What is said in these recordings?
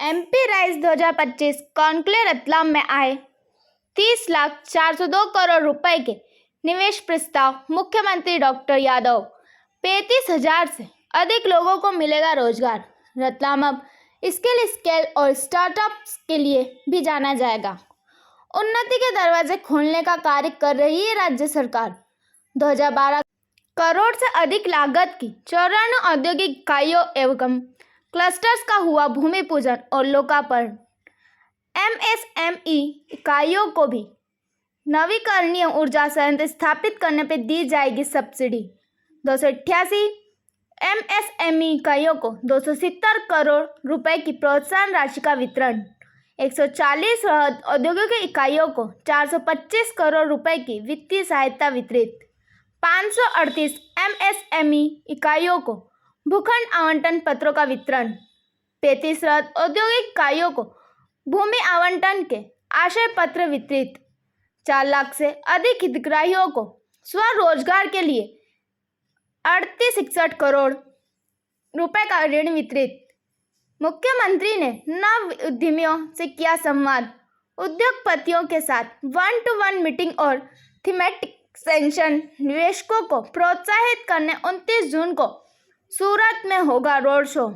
MP rise 2025 conclave Ratlam में आए 30,0402 करोड़ रुपए के निवेश प्रस्ताव। मुख्यमंत्री डॉक्टर यादव 35,000 से अधिक लोगों को मिलेगा रोजगार। रतलाम अब स्केल और स्टार्टअप्स के लिए भी जाना जाएगा। उन्नति के दरवाजे खोलने का कार्य कर रही है राज्य सरकार। 2012 करोड़ से अधिक लागत की 94 औद्योगिक इकाइयों एवं क्लस्टर्स का हुआ भूमि पूजन और लोकार्पण। एमएसएमई इकाइयों को भी नवीकरणीय ऊर्जा संयंत्र स्थापित करने पर दी जाएगी सब्सिडी। 288 एमएसएमई इकाइयों को 270 करोड़ रुपए की प्रोत्साहन राशि का वितरण। 140 औद्योगिक इकाइयों को 425 करोड़ रुपए की वित्तीय सहायता वितरित। 538 एमएसएमई इकाइयों को भूखंड आवंटन पत्रों का वितरण। 35 औद्योगिक इकाइयों को भूमि आवंटन के आशय पत्र वितरित। 4 लाख से अधिक हितग्राहियों को स्वरोजगार के लिए 3861 करोड़ रुपए का ऋण वितरित। मुख्यमंत्री ने नव उद्यमियों से किया संवाद। उद्योगपतियों के साथ 1-to-1 मीटिंग और थीमेटिक सेशन। निवेशकों को प्रोत्साहित करने 29 जून को सूरत में होगा रोड शो।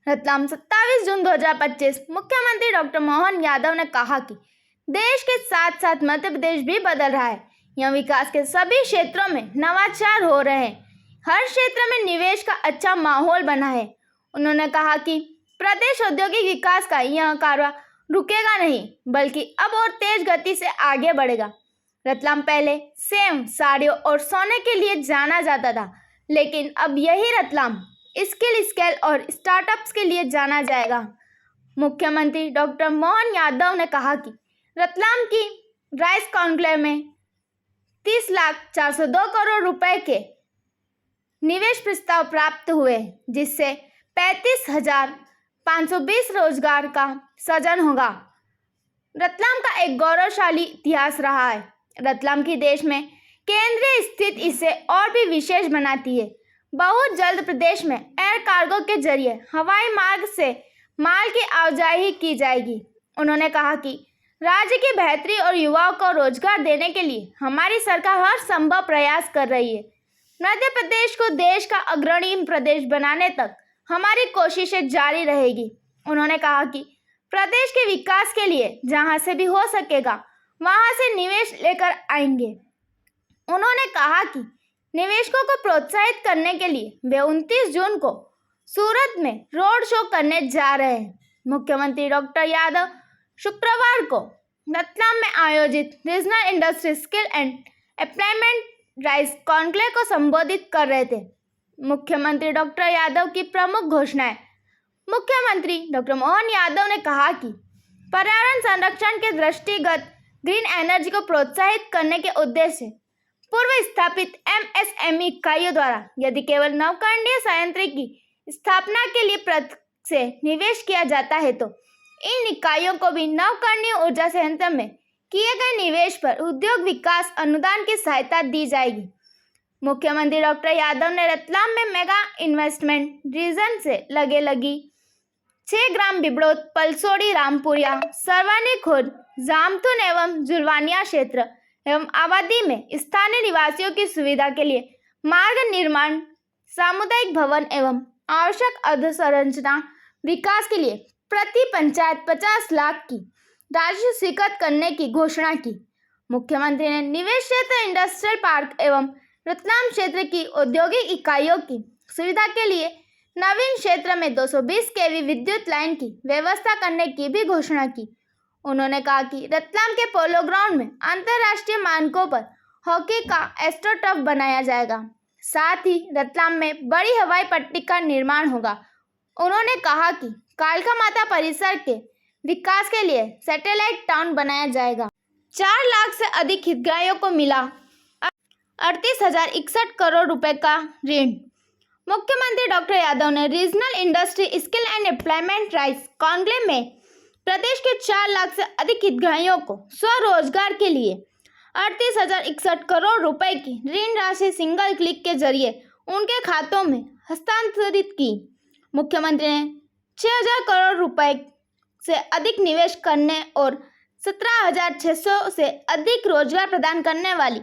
रतलाम 27 जून 2025। मुख्यमंत्री डॉक्टर मोहन यादव ने कहा कि देश के साथ साथ मध्य प्रदेश भी बदल रहा है। यहाँ विकास के सभी क्षेत्रों में नवाचार हो रहे हैं। हर क्षेत्र में निवेश का अच्छा माहौल बना है। उन्होंने कहा कि प्रदेश औद्योगिक विकास का यह कार्य रुकेगा नहीं, बल्कि अब और तेज गति से आगे बढ़ेगा। रतलाम पहले सेम, साड़ियों और सोने के लिए जाना जाता था, लेकिन अब यही रतलाम स्केल और स्टार्टअप्स के लिए जाना जाएगा। मुख्यमंत्री डॉक्टर मोहन यादव ने कहा कि रतलाम की राइस कॉन्क्लेव में 30,0402 करोड़ रुपए के निवेश प्रस्ताव प्राप्त हुए, जिससे 35,520 रोजगार का सृजन होगा। रतलाम का एक गौरवशाली इतिहास रहा है। रतलाम की देश में केंद्रीय स्थिति इसे और भी विशेष बनाती है। बहुत जल्द प्रदेश में एयर कार्गो के जरिए हवाई मार्ग से माल की आवाजाही की जाएगी। उन्होंने कहा कि राज्य की बेहतरी और युवाओं को रोजगार देने के लिए हमारी सरकार हर संभव प्रयास कर रही है। मध्य प्रदेश को देश का अग्रणी प्रदेश बनाने तक हमारी कोशिशें जारी रहेगी। उन्होंने कहा कि प्रदेश के विकास के लिए जहां से भी हो सकेगा वहां से निवेश लेकर आएंगे। उन्होंने कहा कि निवेशकों को प्रोत्साहित करने के लिए वे 29 जून को सूरत में रोड शो करने जा रहे हैं। मुख्यमंत्री डॉक्टर यादव शुक्रवार को रतलाम में आयोजित regional industry skill and employment rise conclave को संबोधित कर रहे थे। मुख्यमंत्री डॉक्टर यादव की प्रमुख घोषणाएं। मुख्यमंत्री डॉक्टर मोहन यादव ने कहा कि पर्यावरण संरक्षण के दृष्टिगत ग्रीन एनर्जी को प्रोत्साहित करने के उद्देश्य से पूर्व स्थापित एमएसएमई इकाइयों द्वारा यदि केवल नवकरणीय संयंत्र की स्थापना के लिए प्रत्यक्ष से निवेश किया जाता है तो इन इकाइयों को भी नवकरणीय ऊर्जा संयंत्र में किए गए निवेश पर उद्योग विकास अनुदान की सहायता दी जाएगी। मुख्यमंत्री डॉक्टर यादव ने रतलाम में मेगा इन्वेस्टमेंट रीजन से लगी 6 ग्राम बिबड़ोत, पलसोड़ी, रामपुरिया, सरवानी खुर्द, जामथुन एवं जुलवानिया क्षेत्र एवं आबादी में स्थानीय निवासियों की सुविधा के लिए मार्ग निर्माण, सामुदायिक भवन एवं आवश्यक अधोसंरचना विकास के लिए प्रति पंचायत 50 लाख की राशि स्वीकृत करने की घोषणा की। मुख्यमंत्री ने निवेश क्षेत्र, इंडस्ट्रियल पार्क एवं रतलाम क्षेत्र की औद्योगिक इकाइयों की सुविधा के लिए नवीन क्षेत्र में 220 केवी विद्युत लाइन की व्यवस्था करने की भी घोषणा की। उन्होंने कहा कि रतलाम के पोलो ग्राउंड में अंतर्राष्ट्रीय मानकों पर हॉकी का एस्ट्रोटर्फ बनाया जाएगा। साथ ही रतलाम में बड़ी हवाई पट्टी का निर्माण होगा। उन्होंने कहा कि कालका माता परिसर के विकास के लिए सैटेलाइट टाउन बनाया जाएगा। 4 लाख से अधिक हितग्राहियों को मिला 38,061 करोड़ रुपए का ऋण। मुख्यमंत्री डॉक्टर यादव ने regional industry skill and employment rise conclave में प्रदेश के 4 लाख से अधिक हितग्राहियों को स्वरोजगार के लिए 38,061 करोड़ रुपए की ऋण राशि सिंगल क्लिक के जरिए उनके खातों में हस्तांतरित की। मुख्यमंत्री ने 6,000 करोड़ रुपए से अधिक निवेश करने और 17,600 से अधिक रोजगार प्रदान करने वाली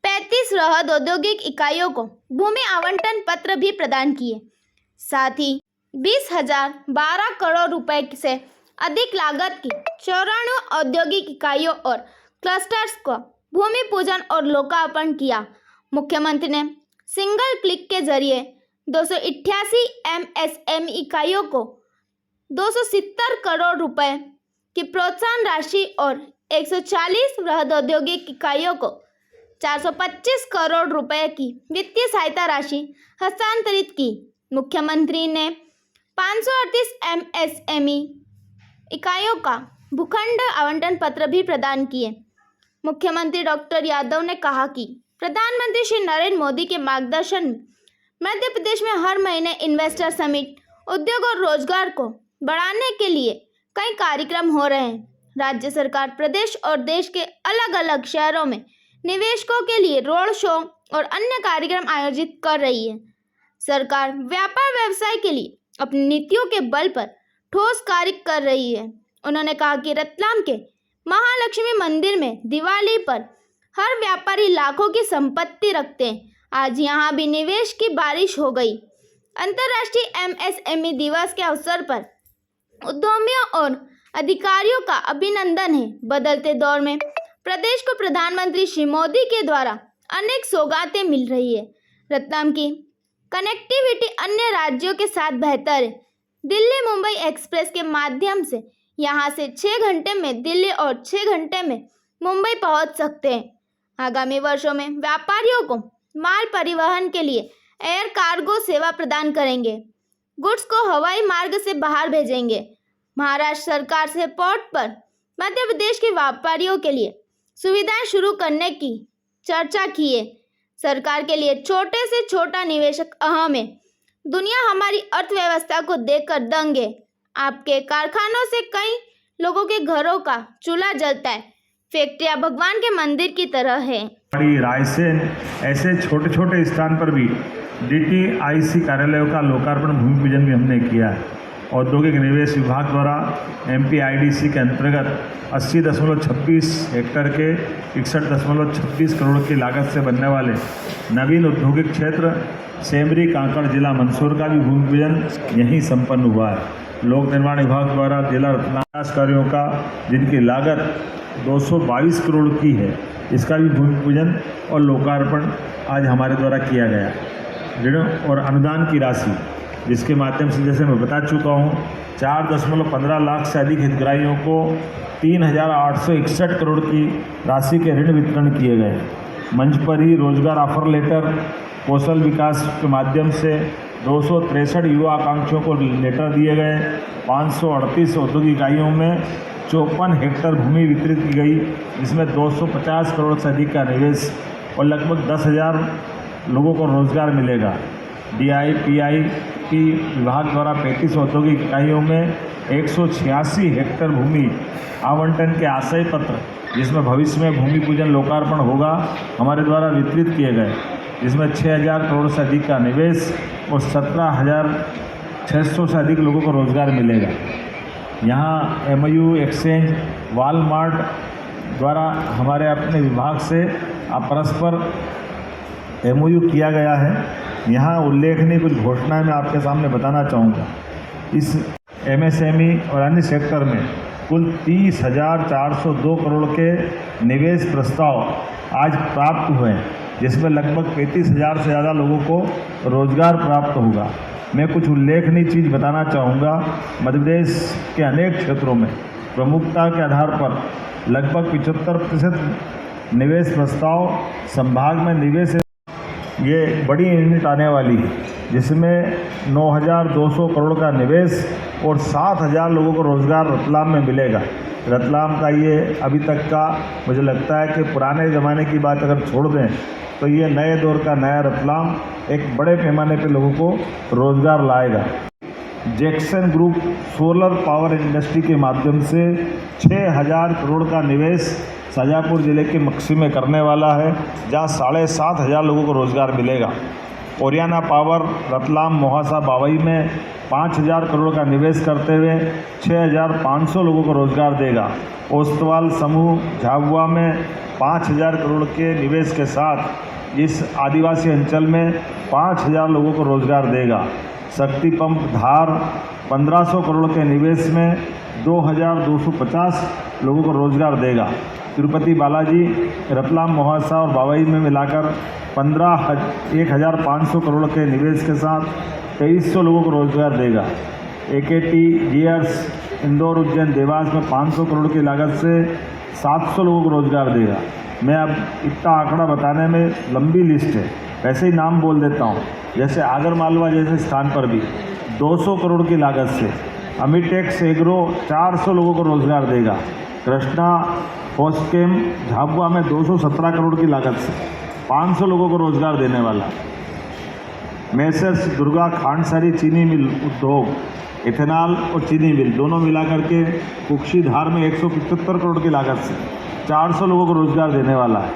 35 वृहद औद्योगिक इकाइयों को भूमि आवंटन पत्र भी प्रदान किए। साथ ही 20,012 करोड़ रुपए से अधिक लागत की 94 औद्योगिक इकाइयों और क्लस्टर्स को भूमि पूजन और लोकार्पण किया। मुख्यमंत्री ने सिंगल क्लिक के जरिए 288 MSME इकाइयों को 270 करोड़ रुपए की प्रोत्साहन राशि और 140 वृहद औद्योगिक इकाइयों को 425 करोड़ रुपए की वित्तीय सहायता राशि हस्तांतरित की। मुख्यमंत्री ने 538 MSME इकाइयों का भूखंड आवंटन पत्र भी प्रदान किए। मुख्यमंत्री डॉक्टर यादव ने कहा कि प्रधानमंत्री श्री नरेंद्र मोदी के मार्गदर्शन में मध्य प्रदेश में हर महीने इन्वेस्टर समिट, उद्योग और रोजगार को बढ़ाने के लिए कई कार्यक्रम हो रहे हैं। राज्य सरकार प्रदेश और देश के अलग अलग शहरों में निवेशकों के लिए रोड शो और अन्य कार्यक्रम आयोजित कर रही है। सरकार व्यापार व्यवसाय के लिए अपनी नीतियों के बल पर ठोस कार्य कर रही है। उन्होंने कहा कि रतलाम के महालक्ष्मी मंदिर में दिवाली पर हर व्यापारी लाखों की संपत्ति रखते हैं। आज यहाँ भी निवेश की बारिश हो गई। अंतर्राष्ट्रीय MSME दिवस के अवसर पर उद्यमियों और अधिकारियों का अभिनंदन है। बदलते दौर में प्रदेश को प्रधानमंत्री श्री मोदी के द्वारा अनेक सौगातें मिल रही है। रतलाम की कनेक्टिविटी अन्य राज्यों के साथ बेहतर है। दिल्ली मुंबई एक्सप्रेस के माध्यम से यहाँ से 6 घंटे में दिल्ली और 6 घंटे में मुंबई पहुँच सकते हैं। आगामी वर्षों में व्यापारियों को माल परिवहन के लिए एयर कार्गो सेवा प्रदान करेंगे। गुड्स को हवाई मार्ग से बाहर भेजेंगे। महाराष्ट्र सरकार से पोर्ट पर मध्य प्रदेश के व्यापारियों के लिए सुविधाएं शुरू करने की चर्चा की है। सरकार के लिए छोटे से छोटा निवेशक अहम है। दुनिया हमारी अर्थव्यवस्था को देखकर दंग है। आपके कारखानों से कई लोगों के घरों का चूल्हा जलता है। फैक्ट्रियां भगवान के मंदिर की तरह है। रायसेन ऐसे छोटे छोटे स्थान पर भी DTIC कार्यालयों का लोकार्पण भूमि पूजन भी हमने किया है। औद्योगिक निवेश विभाग द्वारा MPIDC के अंतर्गत 80.26 हेक्टेयर के 61.26 करोड़ की लागत से बनने वाले नवीन औद्योगिक क्षेत्र सेमरी कांकड़ जिला मंदसौर का भी भूमि पूजन यहीं संपन्न हुआ है। लोक निर्माण विभाग द्वारा जिला रतलाम विकास कार्यों का जिनकी लागत 222 करोड़ की है, इसका भी भूमि पूजन और लोकार्पण आज हमारे द्वारा किया गया। ऋण और अनुदान की राशि जिसके माध्यम से जैसे मैं बता चुका हूँ 4.15 लाख से अधिक हितग्राहियों को 3,861 करोड़ की राशि के ऋण वितरण किए गए। मंच पर ही रोजगार ऑफर लेटर, कौशल विकास के माध्यम से 263 युवा आकांक्षियों को लेटर दिए गए। 538 औद्योगिक इकाइयों में 54 हेक्टेयर भूमि वितरित की गई, जिसमें 250 करोड़ से अधिक का निवेश और लगभग 10,000 लोगों को रोजगार मिलेगा। DIPIP विभाग द्वारा 35 औद्योगिक इकाइयों में 186 हेक्टेयर भूमि आवंटन के आशय पत्र, जिसमें भविष्य में भूमि पूजन लोकार्पण होगा, हमारे द्वारा वितरित किए गए, जिसमें 6,000 करोड़ से अधिक का निवेश और 17,600 से अधिक लोगों को रोजगार मिलेगा। यहाँ MOU एक्सचेंज वॉलमार्ट द्वारा हमारे अपने विभाग से परस्पर MOU किया गया है। यहाँ उल्लेखनीय कुछ घोषणाएं मैं आपके सामने बताना चाहूँगा। इस MSME और अन्य सेक्टर में कुल 30,402 करोड़ के निवेश प्रस्ताव आज प्राप्त हुए हैं, जिसमें लगभग 35,000 से ज़्यादा लोगों को रोजगार प्राप्त होगा। मैं कुछ उल्लेखनीय चीज़ बताना चाहूँगा। मध्य प्रदेश के अनेक क्षेत्रों में प्रमुखता के आधार पर लगभग 75% निवेश प्रस्ताव संभाग में निवेश ये बड़ी यूनिट आने वाली है, जिसमें 9,200 करोड़ का निवेश और 7,000 लोगों को रोजगार रतलाम में मिलेगा। रतलाम का ये अभी तक का मुझे लगता है कि पुराने ज़माने की बात अगर छोड़ दें तो ये नए दौर का नया रतलाम एक बड़े पैमाने पे लोगों को रोजगार लाएगा। Jackson group solar power industry के माध्यम से 6,000 करोड़ का निवेश शाजापुर ज़िले के मक्सी में करने वाला है, जहाँ 7,500 लोगों को रोजगार मिलेगा। ओरियाना पावर रतलाम मोहासा बावई में 5,000 करोड़ का निवेश करते हुए 6,500 लोगों को रोजगार देगा। ओस्तवाल समूह झाबुआ में 5,000 करोड़ के निवेश के साथ इस आदिवासी अंचल में 5,000 लोगों को रोजगार देगा। शक्ति पंप धार 1,500 करोड़ के निवेश में 2,250 लोगों को रोजगार देगा। तिरुपति बालाजी, रतलाम, मोहासा और बावई में मिलाकर 1,500 करोड़ के निवेश के साथ 2,300 लोगों को रोजगार देगा। एकेटी गियर्स इंदौर, उज्जैन, देवास में 500 करोड़ की लागत से 700 लोगों को रोजगार देगा। मैं अब इतना आंकड़ा बताने में लंबी लिस्ट है, वैसे ही नाम बोल देता हूँ। जैसे आगरमालवा जैसे स्थान पर भी 200 करोड़ की लागत से अमिटेक्स एग्रो 400 लोगों को रोजगार देगा। कृष्णा फोस्केम झाबुआ में 217 करोड़ की लागत से 500 लोगों को रोजगार देने वाला। मेसर्स दुर्गा खांडसारी चीनी मिल उद्योग, इथेनॉल और चीनी मिल दोनों मिलाकर के कुक्षी धार में 175 करोड़ की लागत से 400 लोगों को रोजगार देने वाला है।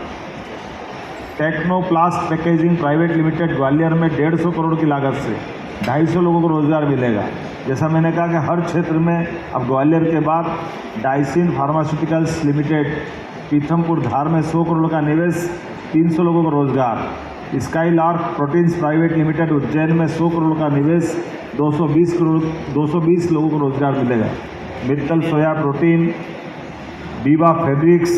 Technoplast packaging private limited Gwalior में 150 करोड़ की लागत से 250 लोगों को रोजगार मिलेगा। जैसा मैंने कहा कि हर क्षेत्र में अब ग्वालियर के बाद डाइसिन फार्मास्यूटिकल्स लिमिटेड पीथमपुर धार में 100 करोड़ का निवेश, 300 लोगों को रोजगार। Skylark proteins private limited Ujjain में 100 करोड़ का निवेश, 220 लोगों को रोजगार मिलेगा। Mittal soya protein, Biba fabrics,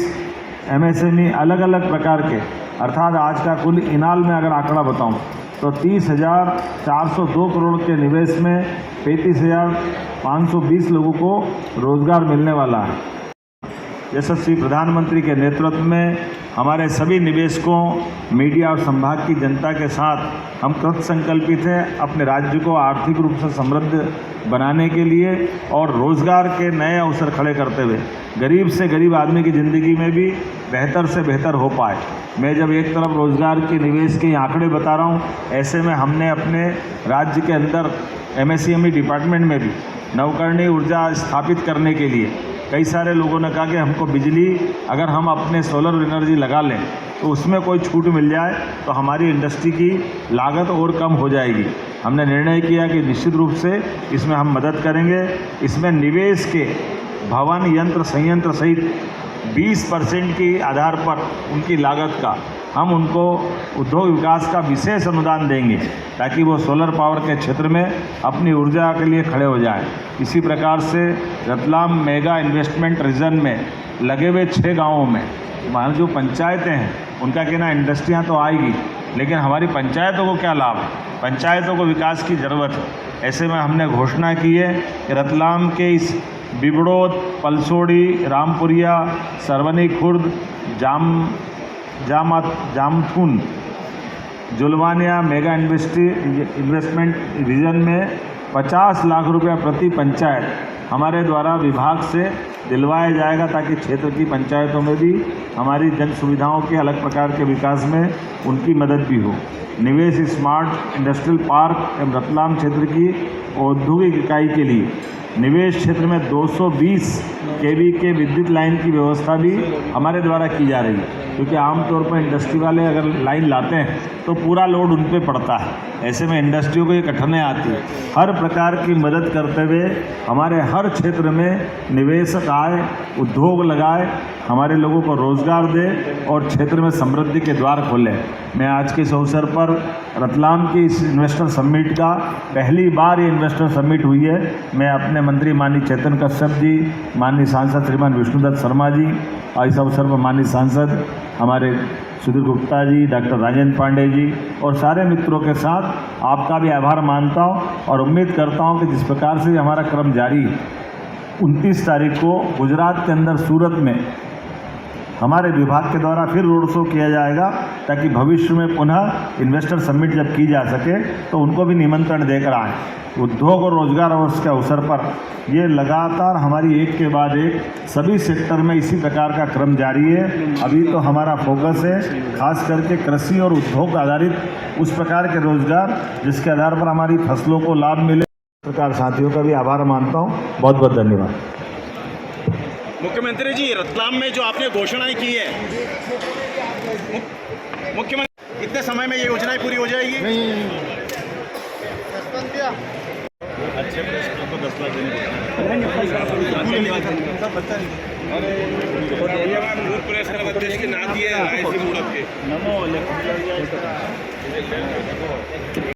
MSME अलग अलग प्रकार के, अर्थात आज का कुल इनाल में अगर आंकड़ा बताऊं तो 30,402 करोड़ के निवेश में 35,520 लोगों को रोजगार मिलने वाला है। यशस्वी प्रधानमंत्री के नेतृत्व में हमारे सभी निवेशकों, मीडिया और संभाग की जनता के साथ हम कृत संकल्पित हैं अपने राज्य को आर्थिक रूप से समृद्ध बनाने के लिए और रोजगार के नए अवसर खड़े करते हुए गरीब से गरीब आदमी की ज़िंदगी में भी बेहतर से बेहतर हो पाए। मैं जब एक तरफ रोजगार के निवेश के आंकड़े बता रहा हूँ, ऐसे में हमने अपने राज्य के अंदर एमएसएमई डिपार्टमेंट में भी नवकरणीय ऊर्जा स्थापित करने के लिए कई सारे लोगों ने कहा कि हमको बिजली अगर हम अपने सोलर एनर्जी लगा लें तो उसमें कोई छूट मिल जाए तो हमारी इंडस्ट्री की लागत और कम हो जाएगी। हमने निर्णय किया कि निश्चित रूप से इसमें हम मदद करेंगे। इसमें निवेश के भवन, यंत्र, संयंत्र सहित 20% की आधार पर उनकी लागत का हम उनको उद्योग विकास का विशेष अनुदान देंगे ताकि वो सोलर पावर के क्षेत्र में अपनी ऊर्जा के लिए खड़े हो जाएं। इसी प्रकार से रतलाम मेगा इन्वेस्टमेंट रीजन में लगे हुए 6 गांवों में वहाँ जो पंचायतें हैं उनका कहना इंडस्ट्रियाँ तो आएगी, लेकिन हमारी पंचायतों को क्या लाभ? पंचायतों को विकास की ज़रूरत है। ऐसे में हमने घोषणा की है कि रतलाम के इस Bibrod, Palsodi, Rampuria, Sarvani Khurd, Jamthun, Julwania mega investment region में 50 लाख रुपया प्रति पंचायत हमारे द्वारा विभाग से दिलवाया जाएगा ताकि क्षेत्र की पंचायतों में भी हमारी जन सुविधाओं के अलग प्रकार के विकास में उनकी मदद भी हो। निवेश स्मार्ट इंडस्ट्रियल पार्क एवं रतलाम क्षेत्र की औद्योगिक इकाई के लिए निवेश क्षेत्र में 220 केवी के विद्युत लाइन की व्यवस्था भी हमारे द्वारा की जा रही है, क्योंकि आमतौर पर इंडस्ट्री वाले अगर लाइन लाते हैं तो पूरा लोड उन पर पड़ता है। ऐसे में इंडस्ट्रियों को ये कठिनाई आती है। हर प्रकार की मदद करते हुए हमारे हर क्षेत्र में निवेशक आए, उद्योग लगाए, हमारे लोगों को रोजगार दे और क्षेत्र में समृद्धि के द्वार खोले। मैं आज के इस अवसर पर रतलाम की इस इन्वेस्टर समिट का पहली बार ये इन्वेस्टर समिट हुई है। मैं अपने मंत्री माननीय चेतन कश्यप जी, माननीय सांसद श्रीमान विष्णुदत्त शर्मा जी और इस अवसर पर माननीय सांसद हमारे सुधीर गुप्ता जी, डॉक्टर राजेंद्र पांडे जी और सारे मित्रों के साथ आपका भी आभार मानता हूँ और उम्मीद करता हूँ कि जिस प्रकार से हमारा क्रम जारी 29 तारीख को गुजरात के अंदर सूरत में हमारे विभाग के द्वारा फिर रोड शो किया जाएगा ताकि भविष्य में पुनः इन्वेस्टर समिट जब की जा सके तो उनको भी निमंत्रण देकर आएँ। उद्योग और रोजगार अवसर के अवसर पर ये लगातार हमारी एक के बाद एक सभी सेक्टर में इसी प्रकार का क्रम जारी है। अभी तो हमारा फोकस है खास करके कृषि और उद्योग आधारित उस प्रकार के रोजगार जिसके आधार पर हमारी फसलों को लाभ मिले। सरकार साथियों का भी आभार मानता हूँ। बहुत बहुत धन्यवाद। मुख्यमंत्री जी, रतलाम में जो आपने घोषणाएं की है, मुख्यमंत्री कितने समय में ये योजनाएं पूरी हो जाएगी? नहीं अच्छा। और 10 लाख देने देश के नाती है नमो